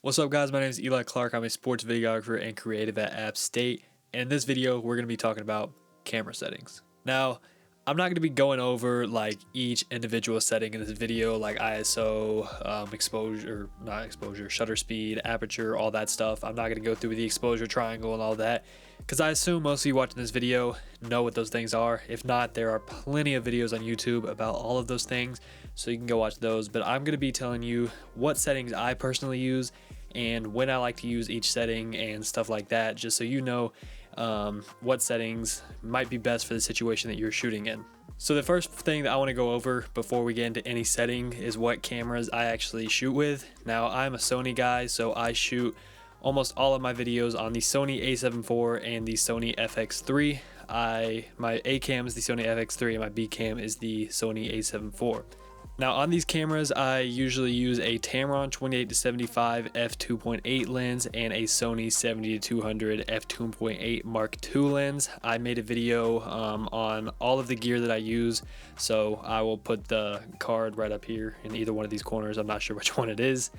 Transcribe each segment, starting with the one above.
What's up guys, my name is Eli Clark. I'm a sports videographer and creative at App State. And in this video, we're going to be talking about camera settings. Now, I'm not going to be going over like each individual setting in this video, like ISO, exposure, not exposure, shutter speed, aperture, all that stuff. I'm not going to go through the exposure triangle and all that, because I assume most of you watching this video know what those things are. If not, there are plenty of videos on YouTube about all of those things, so you can go watch those. But I'm going to be telling you what settings I personally use and when I like to use each setting and stuff like that, just so you know what settings might be best for the situation that you're shooting in. So the first thing that I want to go over before we get into any setting is what cameras I actually shoot with. Now, I'm a Sony guy, so I shoot almost all of my videos on the Sony a7 IV and the Sony FX3. My A cam is the Sony FX3 and my B cam is the Sony a7 IV. Now on these cameras, I usually use a Tamron 28-75 f2.8 lens and a Sony 70-200 f2.8 Mark II lens. I made a video on all of the gear that I use, so I will put the card right up here in either one of these corners. I'm not sure which one it is,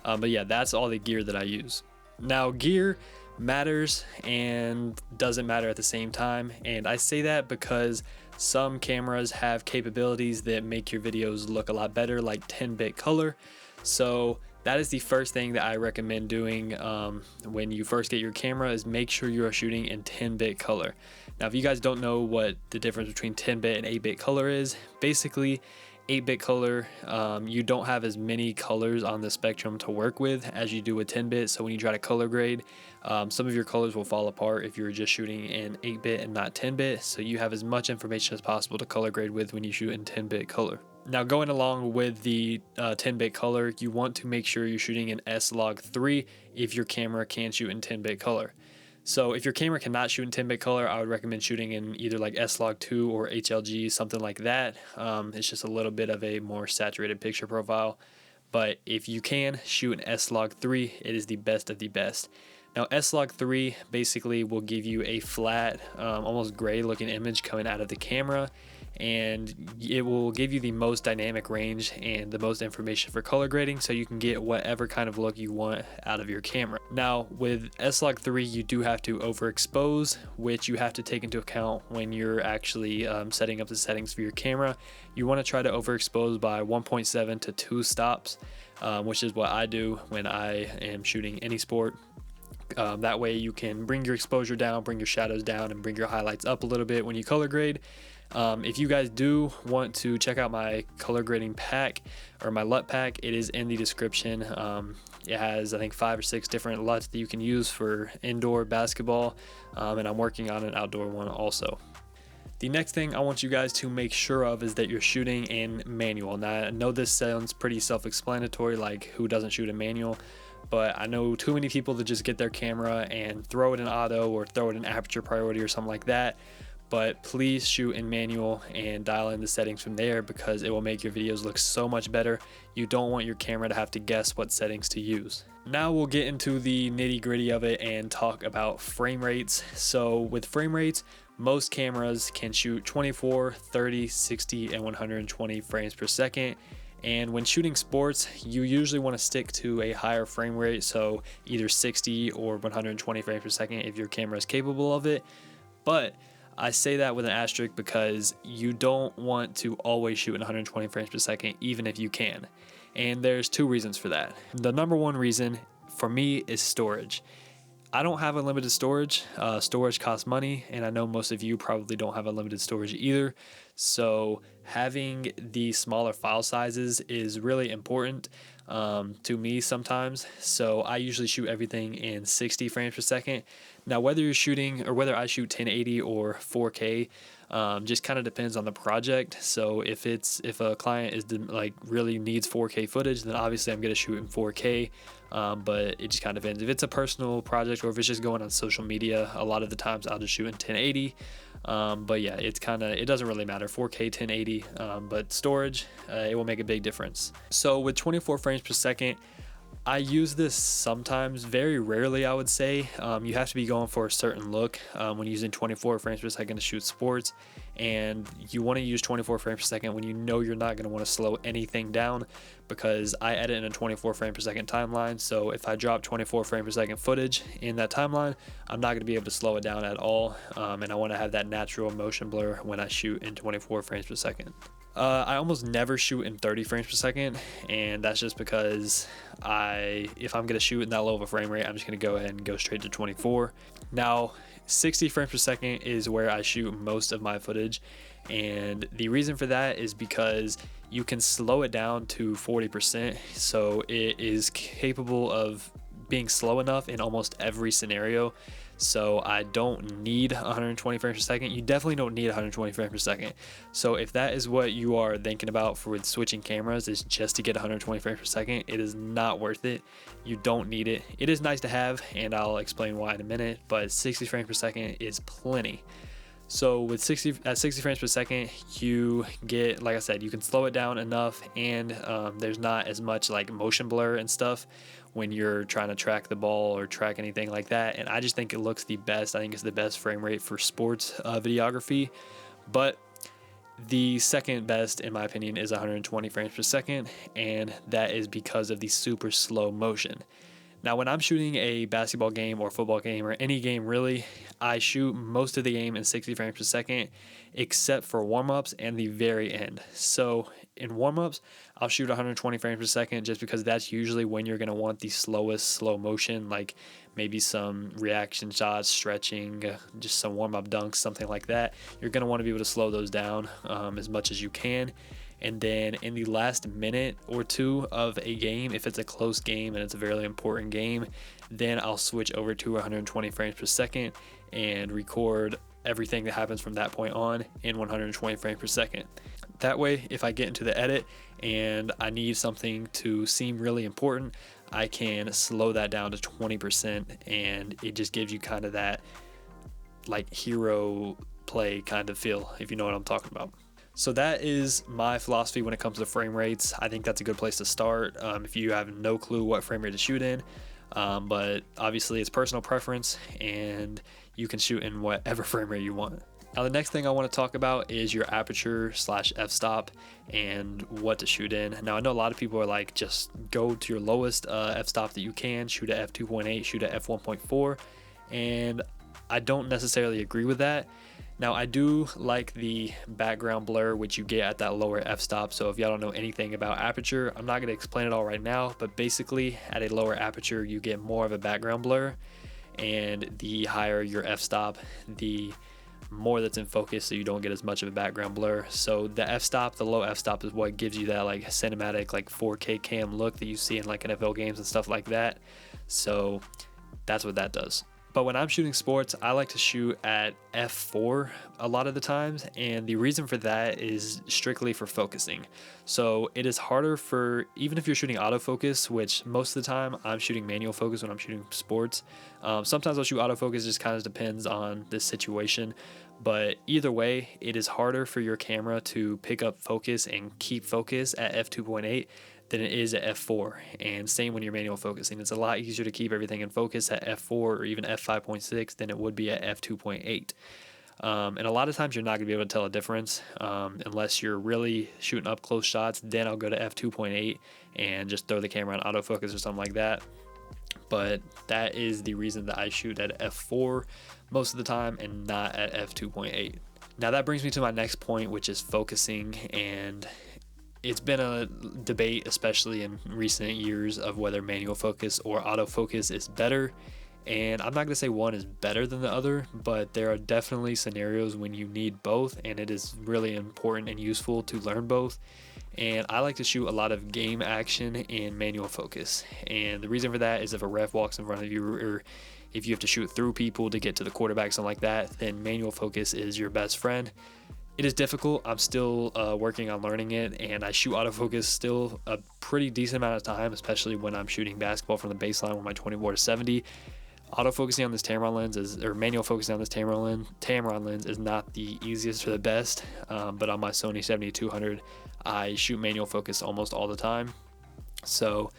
but yeah, that's all the gear that I use. Now, gear matters and doesn't matter at the same time, and I say that because some cameras have capabilities that make your videos look a lot better, like 10-bit color. So that is the first thing that I recommend doing when you first get your camera, is make sure you are shooting in 10-bit color. Now, if you guys don't know what the difference between 10-bit and 8-bit color is, basically 8-bit color, you don't have as many colors on the spectrum to work with as you do with 10-bit. So when you try to color grade, some of your colors will fall apart if you're just shooting in 8-bit and not 10-bit. So you have as much information as possible to color grade with when you shoot in 10-bit color. Now, going along with the 10-bit color, you want to make sure you're shooting in S-Log3 if your camera can shoot in 10-bit color. So if your camera cannot shoot in 10-bit color, I would recommend shooting in either like S-Log2 or HLG, something like that. It's just a little bit of a more saturated picture profile. But if you can shoot in S-Log3, it is the best of the best. Now, S-Log3 basically will give you a flat, almost gray looking image coming out of the camera, and it will give you the most dynamic range and the most information for color grading, so you can get whatever kind of look you want out of your camera. Now, with S-Log3, you do have to overexpose, which you have to take into account when you're actually setting up the settings for your camera. You want to try to overexpose by 1.7 to 2 stops, which is what I do when I am shooting any sport. That way you can bring your exposure down, bring your shadows down, and bring your highlights up a little bit when you color grade. If you guys do want to check out my color grading pack, or my LUT pack, it is in the description. It has, I think, 5 or 6 different LUTs that you can use for indoor basketball, and I'm working on an outdoor one also. The next thing I want you guys to make sure of is that you're shooting in manual. Now, I know this sounds pretty self-explanatory, like who doesn't shoot in manual, but I know too many people that just get their camera and throw it in auto or throw it in aperture priority or something like that. But please shoot in manual and dial in the settings from there, because it will make your videos look so much better. You don't want your camera to have to guess what settings to use. Now we'll get into the nitty-gritty of it and talk about frame rates. So with frame rates, most cameras can shoot 24, 30, 60, and 120 frames per second. And when shooting sports, you usually want to stick to a higher frame rate, so either 60 or 120 frames per second if your camera is capable of it. But I say that with an asterisk because you don't want to always shoot in 120 frames per second, even if you can. And there's 2 reasons for that. The number one reason for me is storage. I don't have unlimited storage. Storage costs money, and I know most of you probably don't have unlimited storage either. So having the smaller file sizes is really important to me sometimes. So I usually shoot everything in 60 frames per second. Now, whether you're shooting, or whether I shoot 1080 or 4K, just kind of depends on the project. So if a client is like really needs 4K footage, then obviously I'm going to shoot in 4K. But it just kind of depends. If it's a personal project or if it's just going on social media, a lot of the times I'll just shoot in 1080. But yeah, it doesn't really matter, 4K, 1080, but storage, it will make a big difference. So with 24 frames per second, I use this sometimes, very rarely I would say. You have to be going for a certain look when using 24 frames per second to shoot sports. and you want to use 24 frames per second when you know you're not going to want to slow anything down, because I edit in a 24 frame per second timeline. So if I drop 24 frame per second footage in that timeline, I'm not going to be able to slow it down at all, and I want to have that natural motion blur when I shoot in 24 frames per second. I almost never shoot in 30 frames per second, and that's just because if I'm going to shoot in that low of a frame rate, I'm just going to go ahead and go straight to 24. Now, 60 frames per second is where I shoot most of my footage, and the reason for that is because you can slow it down to 40%, so it is capable of being slow enough in almost every scenario. So I don't need 120 frames per second. You definitely don't need 120 frames per second. So if that is what you are thinking about for switching cameras, is just to get 120 frames per second, it is not worth it. You don't need it. It is nice to have, and I'll explain why in a minute, but 60 frames per second is plenty. So with 60 frames per second, you get, like I said, you can slow it down enough, and there's not as much like motion blur and stuff when you're trying to track the ball or track anything like that. And I just think it looks the best. I think it's the best frame rate for sports videography. But the second best, in my opinion, is 120 frames per second, and that is because of the super slow motion. Now, when I'm shooting a basketball game or football game or any game really, I shoot most of the game in 60 frames per second, except for warm-ups and the very end. So in warm-ups, I'll shoot 120 frames per second just because that's usually when you're going to want the slowest slow motion, like maybe some reaction shots, stretching, just some warm-up dunks, something like that. You're going to want to be able to slow those down as much as you can. And then in the last minute or two of a game, if it's a close game and it's a very important game, then I'll switch over to 120 frames per second and record everything that happens from that point on in 120 frames per second. That way, if I get into the edit and I need something to seem really important, I can slow that down to 20%, and it just gives you kind of that like hero play kind of feel, if you know what I'm talking about. So that is my philosophy when it comes to frame rates. I think that's a good place to start if you have no clue what frame rate to shoot in. But obviously it's personal preference, and you can shoot in whatever frame rate you want. Now the next thing I want to talk about is your aperture / f-stop and what to shoot in. Now I know a lot of people are like, just go to your lowest f-stop that you can, shoot at f2.8, shoot at f1.4, and I don't necessarily agree with that. Now I do like the background blur which you get at that lower f-stop. So if y'all don't know anything about aperture, I'm not going to explain it all right now, but basically at a lower aperture you get more of a background blur, and the higher your f-stop, the more that's in focus, so you don't get as much of a background blur. So the f-stop, the low f-stop, is what gives you that like cinematic like 4K cam look that you see in like NFL games and stuff like that. So that's what that does. But when I'm shooting sports, I like to shoot at f4 a lot of the times, and the reason for that is strictly for focusing. So it is harder for, even if you're shooting autofocus, which most of the time I'm shooting manual focus when I'm shooting sports. Sometimes I'll shoot autofocus, just kind of depends on the situation. But either way, it is harder for your camera to pick up focus and keep focus at f2.8 than it is at f4, and same when you're manual focusing. It's a lot easier to keep everything in focus at f4 or even f5.6 than it would be at f2.8. And a lot of times you're not going to be able to tell a difference unless you're really shooting up close shots. Then I'll go to f2.8 and just throw the camera on autofocus or something like that. But that is the reason that I shoot at f4 most of the time and not at f2.8. Now that brings me to my next point, which is focusing. And it's been a debate, especially in recent years, of whether manual focus or autofocus is better. And I'm not going to say one is better than the other, but there are definitely scenarios when you need both, and it is really important and useful to learn both. And I like to shoot a lot of game action in manual focus. And the reason for that is if a ref walks in front of you, or if you have to shoot through people to get to the quarterback, something like that, then manual focus is your best friend. It is difficult. I'm still working on learning it, and I shoot autofocus still a pretty decent amount of time, especially when I'm shooting basketball from the baseline with my 24-70. Autofocusing on this Tamron lens or manual focusing on this Tamron lens is not the easiest or the best, but on my Sony 7200, I shoot manual focus almost all the time. So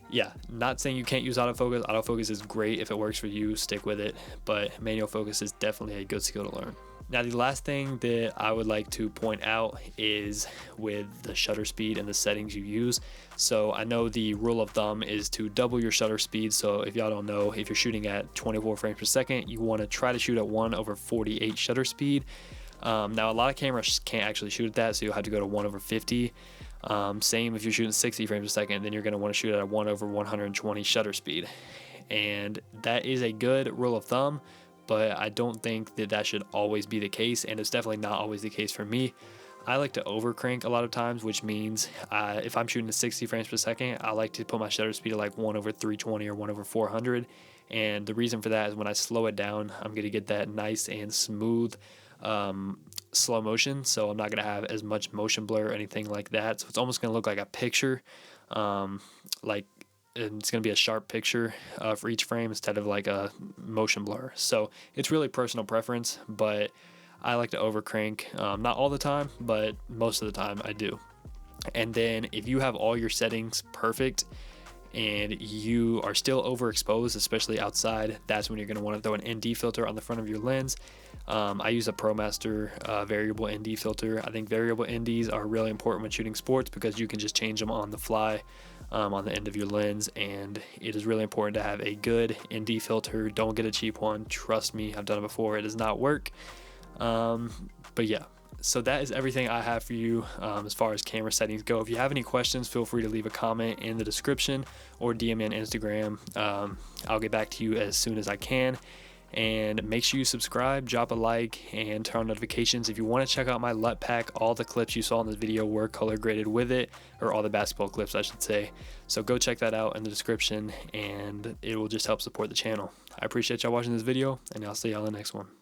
yeah, not saying you can't use autofocus. Autofocus is great if it works for you, stick with it, but manual focus is definitely a good skill to learn. Now, the last thing that I would like to point out is with the shutter speed and the settings you use. So I know the rule of thumb is to double your shutter speed. So if y'all don't know, if you're shooting at 24 frames per second, you want to try to shoot at 1/48 shutter speed. Now, a lot of cameras can't actually shoot at that, so you'll have to go to 1/50. Same if you're shooting 60 frames per second, then you're going to want to shoot at a 1/120 shutter speed. And that is a good rule of thumb, but I don't think that that should always be the case, and it's definitely not always the case for me. I like to overcrank a lot of times, which means if I'm shooting at 60 frames per second, I like to put my shutter speed at like 1/320 or 1/400. And the reason for that is when I slow it down, I'm going to get that nice and smooth slow motion, so I'm not going to have as much motion blur or anything like that. So it's almost going to look like a picture, like it's going to be a sharp picture for each frame instead of like a motion blur. So it's really personal preference, but I like to overcrank, not all the time, but most of the time I do. And then if you have all your settings perfect and you are still overexposed, especially outside, that's when you're going to want to throw an ND filter on the front of your lens. I use a ProMaster variable ND filter. I think variable NDs are really important when shooting sports because you can just change them on the fly on the end of your lens, and it is really important to have a good ND filter. Don't get a cheap one. Trust me, I've done it before. It does not work. But yeah, so that is everything I have for you as far as camera settings go. If you have any questions, feel free to leave a comment in the description or DM me on Instagram. I'll get back to you as soon as I can. And make sure you subscribe, drop a like, and turn on notifications. If you want to check out my LUT pack, all the clips you saw in this video were color graded with it, or all the basketball clips I should say. So go check that out in the description, and it will just help support the channel. I appreciate y'all watching this video, and I'll see y'all in the next one.